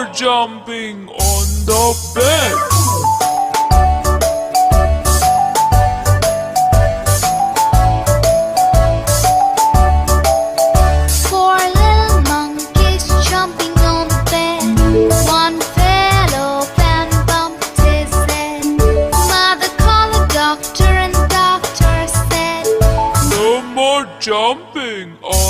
more jumping on the bed. Four little monkeys jumping on the bed. One fell off and bumped his head. Mother called the doctor and the doctor said, No more jumping on